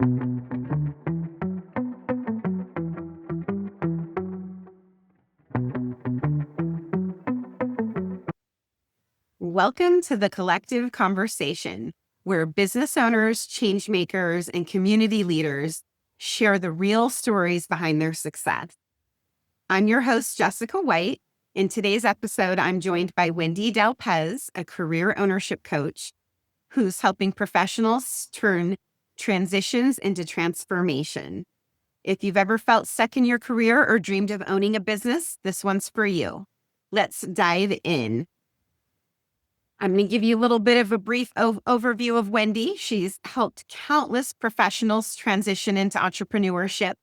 Welcome to the Collective Conversation, where business owners, change makers, and community leaders share the real stories behind their success. I'm your host, Jessica White. In today's episode, I'm joined by Wendy Dalpez, a career ownership coach who's helping professionals turn transitions into transformation. If you've ever felt stuck in your career or dreamed of owning a business, this one's for you. Let's dive in. I'm going to give you a little bit of a brief overview of Wendy. She's helped countless professionals transition into entrepreneurship,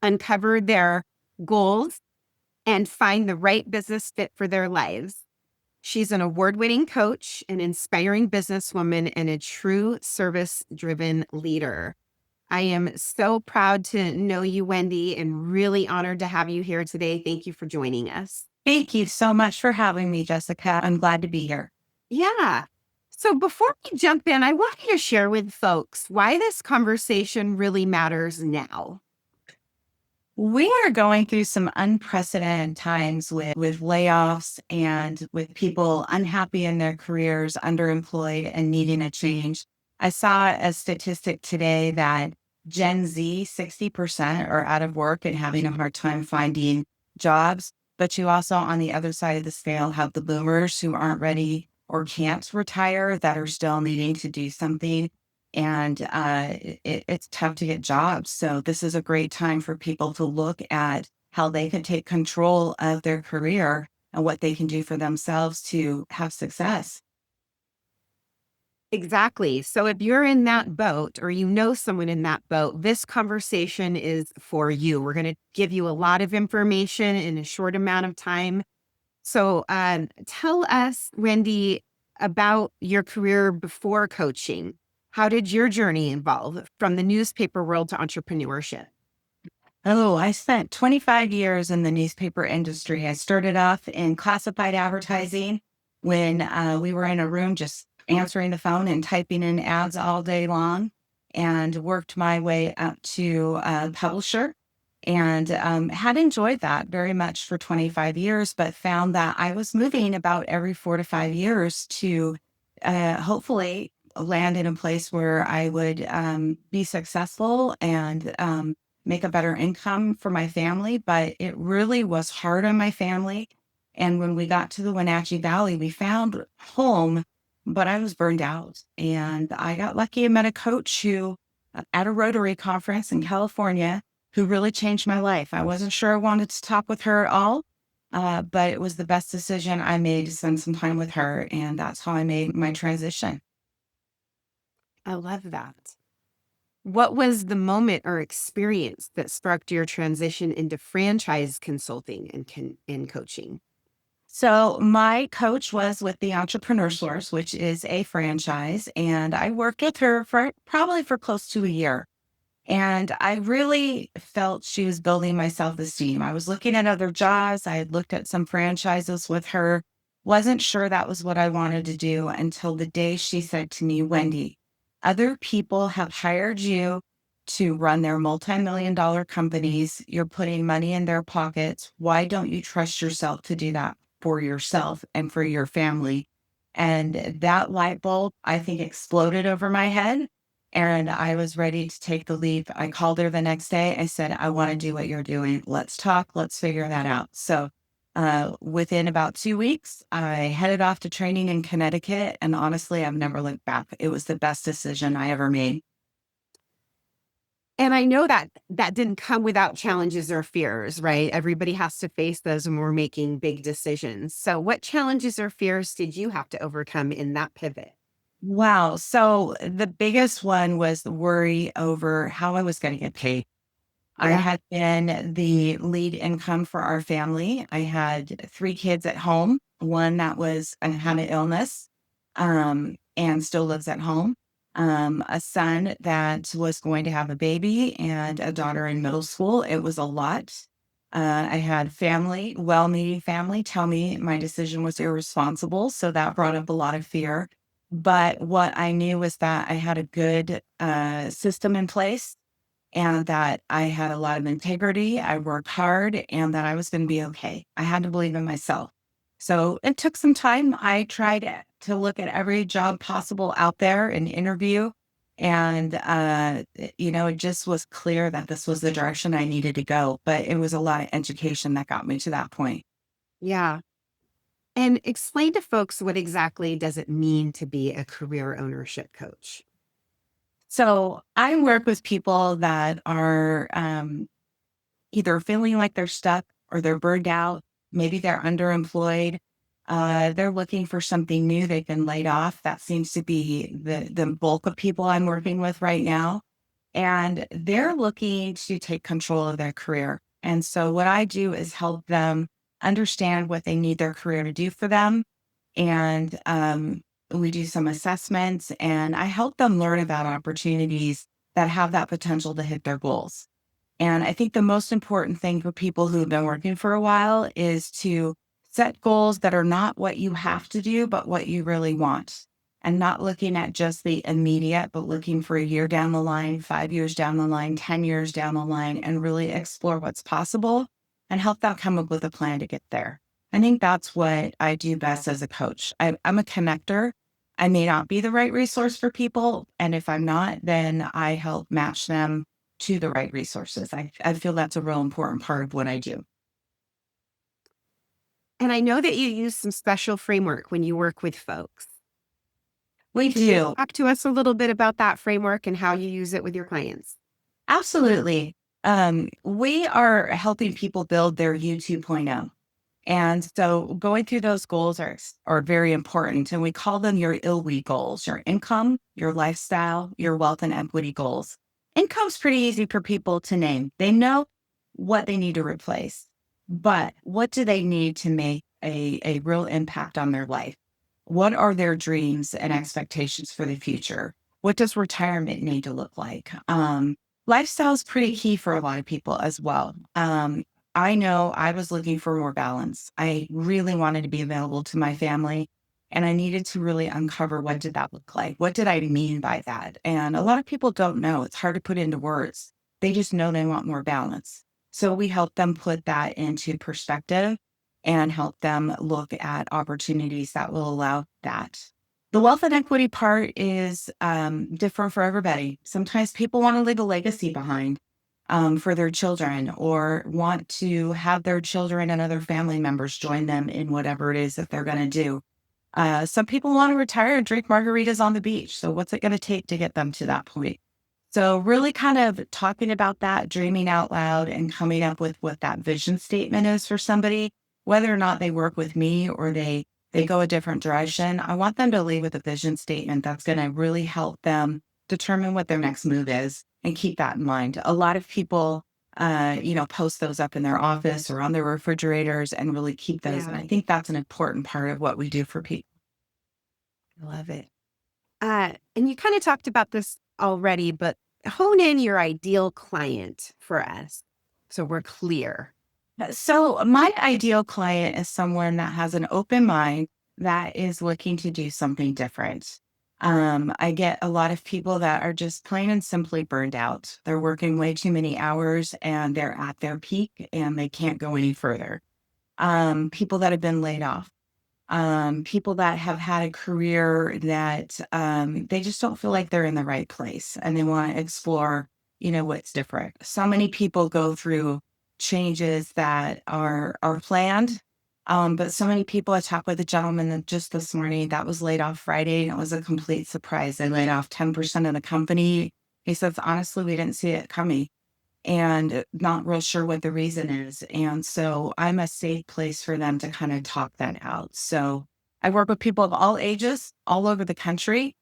uncover their goals, and find the right business fit for their lives. She's an award-winning coach, an inspiring businesswoman, and a true service-driven leader. I am so proud to know you, Wendy, and really honored to have you here today. Thank you for joining us. Thank you so much for having me, Jessica. I'm glad to be here. Yeah. So before we jump in, I want you to share with folks why this conversation really matters now. We are going through some unprecedented times with layoffs and with people unhappy in their careers, underemployed, and needing a change. I saw a statistic today that Gen Z, 60% are out of work and having a hard time finding jobs. But you also, on the other side of the scale, have the boomers who aren't ready or can't retire that are still needing to do something. And it's tough to get jobs. So this is a great time for people to look at how they can take control of their career and what they can do for themselves to have success. Exactly. So if you're in that boat or you know someone in that boat, this conversation is for you. We're going to give you a lot of information in a short amount of time. So tell us, Wendy, about your career before coaching. How did your journey evolve from the newspaper world to entrepreneurship? Oh, I spent 25 years in the newspaper industry. I started off in classified advertising when we were in a room just answering the phone and typing in ads all day long, and worked my way up to a publisher, and had enjoyed that very much for 25 years, but found that I was moving about every 4 to 5 years to hopefully land in a place where I would be successful and make a better income for my family. But it really was hard on my family. And when we got to the Wenatchee Valley, we found home, but I was burned out. And I got lucky and met a coach who, at a Rotary conference in California, who really changed my life. I wasn't sure I wanted to talk with her at all, but it was the best decision I made to spend some time with her. And that's how I made my transition. I love that. What was the moment or experience that sparked your transition into franchise consulting and coaching? So my coach was with the Entrepreneur Source, which is a franchise, and I worked with her for probably for close to a year. And I really felt she was building my self-esteem. I was looking at other jobs. I had looked at some franchises with her, wasn't sure that was what I wanted to do until the day she said to me, Wendy, other people have hired you to run their multi-million-dollar companies. You're putting money in their pockets. Why don't you trust yourself to do that for yourself and for your family? And that light bulb, I think, exploded over my head. And I was ready to take the leap. I called her the next day. I said, I want to do what you're doing. Let's talk. Let's figure that out. So within about 2 weeks, I headed off to training in Connecticut. And honestly, I've never looked back. It was the best decision I ever made. And I know that didn't come without challenges or fears, right? Everybody has to face those when we're making big decisions. So what challenges or fears did you have to overcome in that pivot? Wow. So the biggest one was the worry over how I was going to get paid. I Yeah. had been the lead income for our family. I had 3 kids at home, one that was had an illness, and still lives at home, a son that was going to have a baby, and a daughter in middle school. It was a lot. I had family, well-meaning family, tell me my decision was irresponsible. So that brought up a lot of fear. But what I knew was that I had a good system in place and that I had a lot of integrity. I worked hard and that I was going to be okay. I had to believe in myself. So it took some time. I tried to look at every job possible out there and interview. And, it just was clear that this was the direction I needed to go. But it was a lot of education that got me to that point. Yeah. And explain to folks what exactly does it mean to be a career ownership coach? So I work with people that are either feeling like they're stuck or they're burned out. Maybe they're underemployed. They're looking for something new. They've been laid off. That seems to be the bulk of people I'm working with right now. And they're looking to take control of their career. And so what I do is help them understand what they need their career to do for them. And we do some assessments and I help them learn about opportunities that have that potential to hit their goals. And I think the most important thing for people who've been working for a while is to set goals that are not what you have to do, but what you really want. And not looking at just the immediate, but looking for a year down the line, 5 years down the line, 10 years down the line, and really explore what's possible and help them come up with a plan to get there. I think that's what I do best as a coach. I'm a connector. I may not be the right resource for people. And if I'm not, then I help match them to the right resources. I feel that's a real important part of what I do. And I know that you use some special framework when you work with folks. We do. Talk to us a little bit about that framework and how you use it with your clients. Absolutely. We are helping people build their U 2.0. And so going through those goals are very important. And we call them your ILWE goals, your income, your lifestyle, your wealth and equity goals. Income's pretty easy for people to name. They know what they need to replace, but what do they need to make a real impact on their life? What are their dreams and expectations for the future? What does retirement need to look like? Lifestyle is pretty key for a lot of people as well. I know I was looking for more balance. I really wanted to be available to my family and I needed to really uncover what did that look like? What did I mean by that? And a lot of people don't know. It's hard to put into words. They just know they want more balance. So we help them put that into perspective and help them look at opportunities that will allow that. The wealth and equity part is different for everybody. Sometimes people want to leave a legacy behind for their children or want to have their children and other family members join them in whatever it is that they're going to do. Some people want to retire and drink margaritas on the beach. So what's it going to take to get them to that point? So really kind of talking about that, dreaming out loud and coming up with what that vision statement is for somebody, whether or not they work with me or they go a different direction. I want them to leave with a vision statement that's going to really help them determine what their next move is and keep that in mind. A lot of people, post those up in their office or on their refrigerators and really keep those. Yeah. And I think that's an important part of what we do for people. I love it. And you kind of talked about this already, but hone in your ideal client for us so we're clear. So my ideal client is someone that has an open mind that is looking to do something different. I get a lot of people that are just plain and simply burned out. They're working way too many hours and they're at their peak and they can't go any further. People that have been laid off, people that have had a career that they just don't feel like they're in the right place and they want to explore, what's different. So many people go through changes that are planned. But so many people, I talked with a gentleman that just this morning that was laid off Friday. And it was a complete surprise. They laid off 10% of the company. He says, honestly, we didn't see it coming and not real sure what the reason is. And so I'm a safe place for them to kind of talk that out. So I work with people of all ages, all over the country.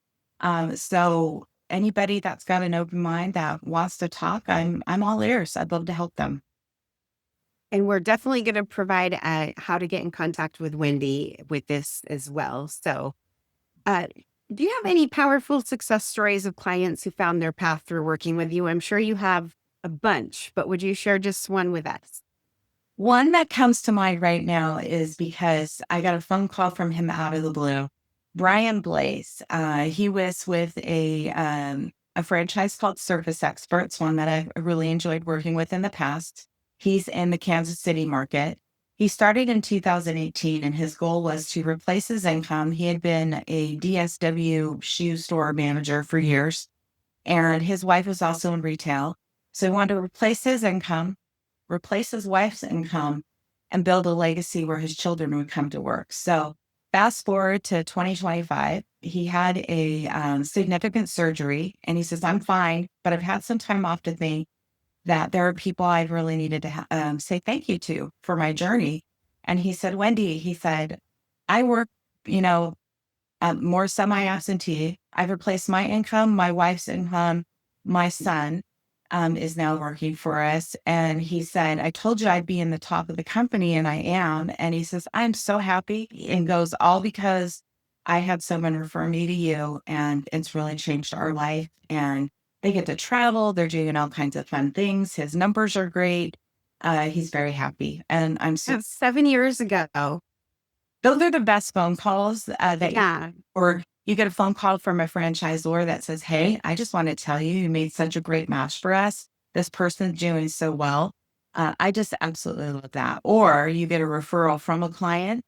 So anybody that's got an open mind that wants to talk, I'm all ears. I'd love to help them. And we're definitely going to provide how to get in contact with Wendy with this as well. So, uh, do you have any powerful success stories of clients who found their path through working with you? I'm sure you have a bunch, but would you share just one with us? One that comes to mind right now is because I got a phone call from him out of the blue. Brian Blaze. He was with a franchise called Surface Experts, one that I've really enjoyed working with in the past. He's in the Kansas City market. He started in 2018, and his goal was to replace his income. He had been a DSW shoe store manager for years, and his wife was also in retail. So he wanted to replace his income, replace his wife's income, and build a legacy where his children would come to work. So fast forward to 2025, he had a significant surgery, and he says, "I'm fine, but I've had some time off to think that there are people I really needed to say thank you to for my journey." And he said, "Wendy," he said, "I work, you know, more semi-absentee. I've replaced my income, my wife's income. My son is now working for us." And he said, "I told you I'd be in the top of the company, and I am." And he says, "I'm so happy." And goes, "All because I had someone refer me to you, and it's really changed our life." And they get to travel. They're doing all kinds of fun things. His numbers are great. He's very happy. And I'm so That's 7 years ago. those are the best phone calls Yeah. or you get a phone call from a franchisor that says, "Hey, I just want to tell you, you made such a great match for us. This person's doing so well." I just absolutely love that. Or you get a referral from a client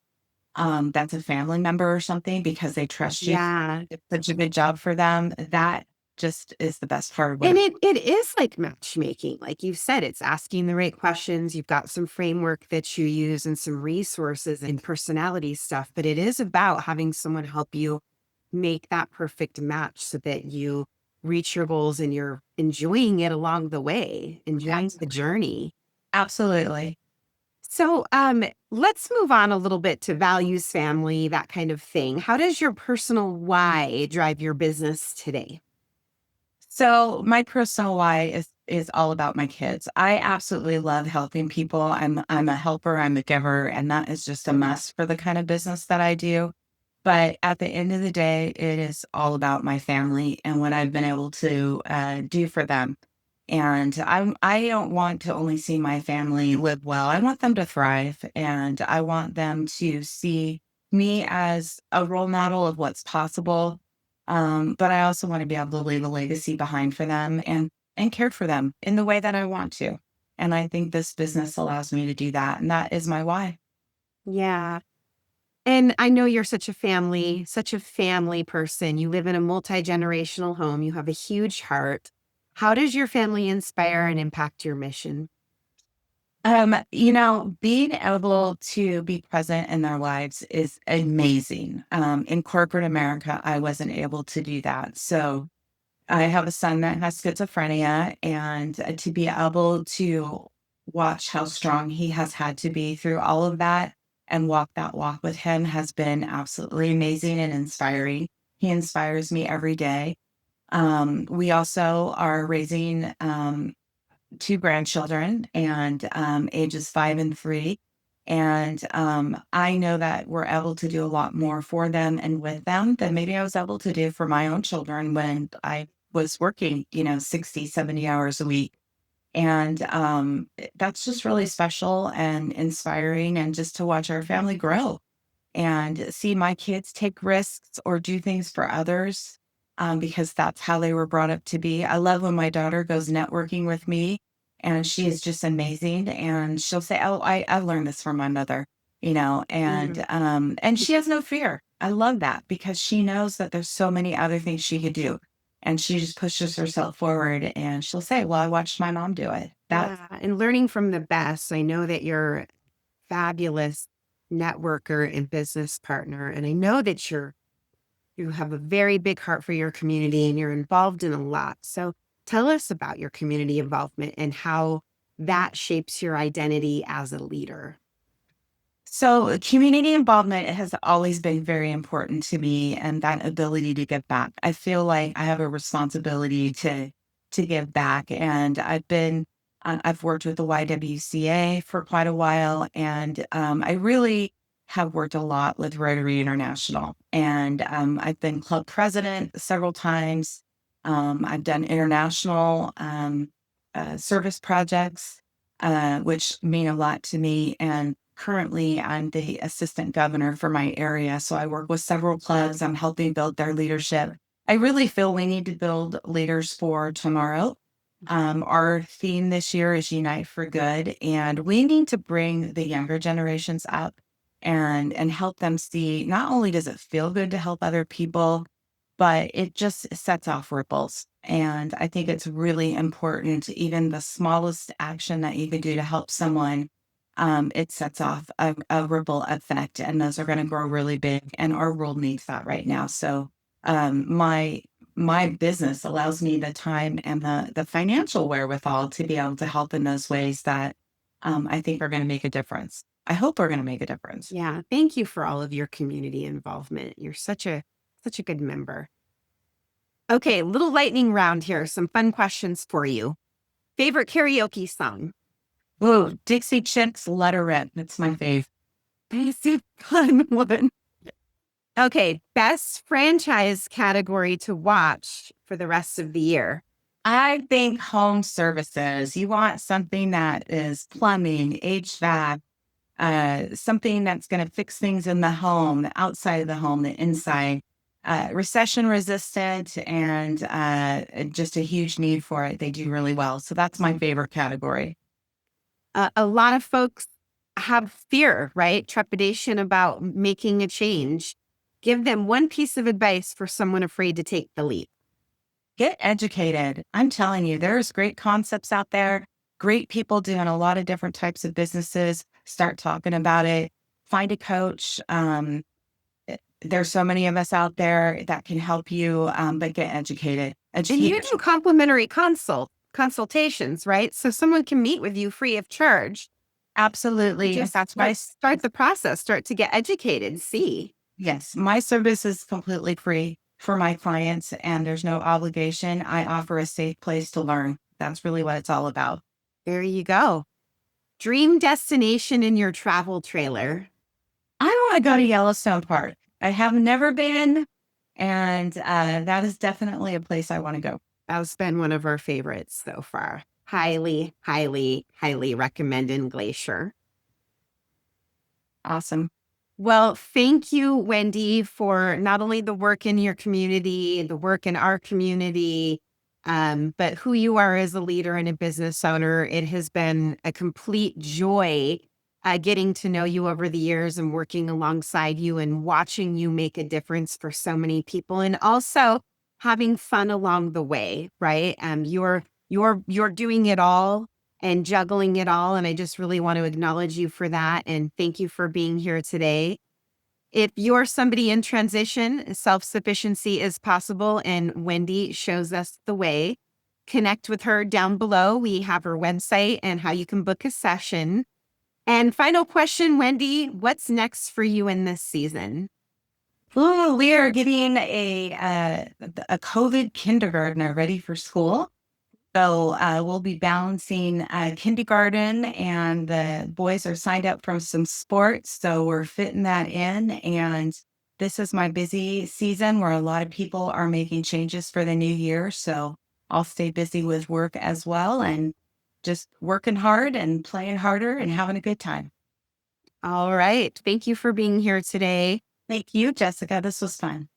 that's a family member or something because they trust you. Yeah. Did such a good job for them. That just is the best part of what And it is like matchmaking. Like you said, it's asking the right questions. You've got some framework that you use and some resources and personality stuff, but it is about having someone help you make that perfect match so that you reach your goals and you're enjoying it along the way, enjoying the journey. absolutely. So, let's move on a little bit to values, family, that kind of thing. How does your personal why drive your business today? So my personal why is all about my kids. I absolutely love helping people. I'm a helper, I'm a giver, and that is just a must for the kind of business that I do. But at the end of the day, it is all about my family and what I've been able to do for them. And I don't want to only see my family live well. I want them to thrive, and I want them to see me as a role model of what's possible, but I also want to be able to leave a legacy behind for them and care for them in the way that I want to. And I think this business allows me to do that. And that is my why. Yeah. And I know you're such a family person. You live in a multi-generational home. You have a huge heart. How does your family inspire and impact your mission? Being able to be present in their lives is amazing. In corporate America, I wasn't able to do that. So I have a son that has schizophrenia, and to be able to watch how strong he has had to be through all of that and walk that walk with him has been absolutely amazing and inspiring. He inspires me every day. We also are raising two grandchildren, and ages 5 and 3. And I know that we're able to do a lot more for them and with them than maybe I was able to do for my own children when I was working, 60, 70 hours a week. And that's just really special and inspiring. And just to watch our family grow and see my kids take risks or do things for others, because that's how they were brought up to be. I love when my daughter goes networking with me, and she is just amazing. And she'll say, "Oh, I learned this from my mother," Mm. and she has no fear. I love that because she knows that there's so many other things she could do. And she just pushes herself forward, and she'll say, "Well, I watched my mom do it." That's Yeah. And learning from the best. I know that you're a fabulous networker and business partner. And I know that you have a very big heart for your community and you're involved in a lot. So tell us about your community involvement and how that shapes your identity as a leader. So, community involvement has always been very important to me, and that ability to give back. I feel like I have a responsibility to give back, and I've worked with the YWCA for quite a while, and I really have worked a lot with Rotary International, and I've been club president several times. I've done international service projects, which mean a lot to me, and currently I'm the assistant governor for my area. So I work with several clubs. I'm helping build their leadership. I really feel we need to build leaders for tomorrow. Our theme this year is Unite for Good, and we need to bring the younger generations up and help them see not only does it feel good to help other people, but it just sets off ripples. And I think it's really important, even the smallest action that you can do to help someone, it sets off a ripple effect, and those are going to grow really big. And our world needs that right now. So my business allows me the time and the financial wherewithal to be able to help in those ways that I think are going to make a difference. I hope are going to make a difference. Yeah. Thank you for all of your community involvement. You're such a good member. Okay, little lightning round here. Some fun questions for you. Favorite karaoke song? Ooh, Dixie Chicks, Let Her Rip. That's my fave. That's a fun one. Okay, best franchise category to watch for the rest of the year. I think home services. You want something that is plumbing, HVAC, something that's going to fix things in the home, the outside of the home, the inside, recession resistant, and just a huge need for it. They do really well. So that's my favorite category. A lot of folks have fear, right? Trepidation about making a change. Give them one piece of advice for someone afraid to take the leap. Get educated. I'm telling you, there's great concepts out there, great people doing a lot of different types of businesses. Start talking about it. Find a coach. There's so many of us out there that can help you, but get educated. And you do complimentary consultations, right? So someone can meet with you free of charge. Absolutely. Just that's why start the process, start to get educated, see. Yes, my service is completely free for my clients, and there's no obligation. I offer a safe place to learn. That's really what it's all about. There you go. Dream destination in your travel trailer. I want to go to Yellowstone Park. I have never been, and that is definitely a place I want to go. That's been one of our favorites so far. Highly, highly, highly recommend in Glacier. Awesome. Well, thank you, Wendy, for not only the work in your community, the work in our community, but who you are as a leader and a business owner. It has been a complete joy getting to know you over the years and working alongside you and watching you make a difference for so many people, and also having fun along the way, right? You're doing it all and juggling it all. And I just really want to acknowledge you for that. And thank you for being here today. If you're somebody in transition, self-sufficiency is possible, and Wendy shows us the way. Connect with her down below. We have her website and how you can book a session. And final question, Wendy, what's next for you in this season? Oh, we are getting a COVID kindergartner ready for school. So we'll be balancing kindergarten, and the boys are signed up for some sports. So we're fitting that in. And this is my busy season where a lot of people are making changes for the new year. So I'll stay busy with work as well, and just working hard and playing harder and having a good time. All right. Thank you for being here today. Thank you, Jessica. This was fun.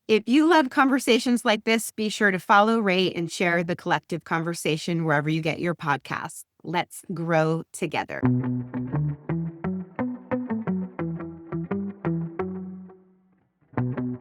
If you love conversations like this, be sure to follow, rate, and share the Collective Conversation wherever you get your podcasts. Let's grow together.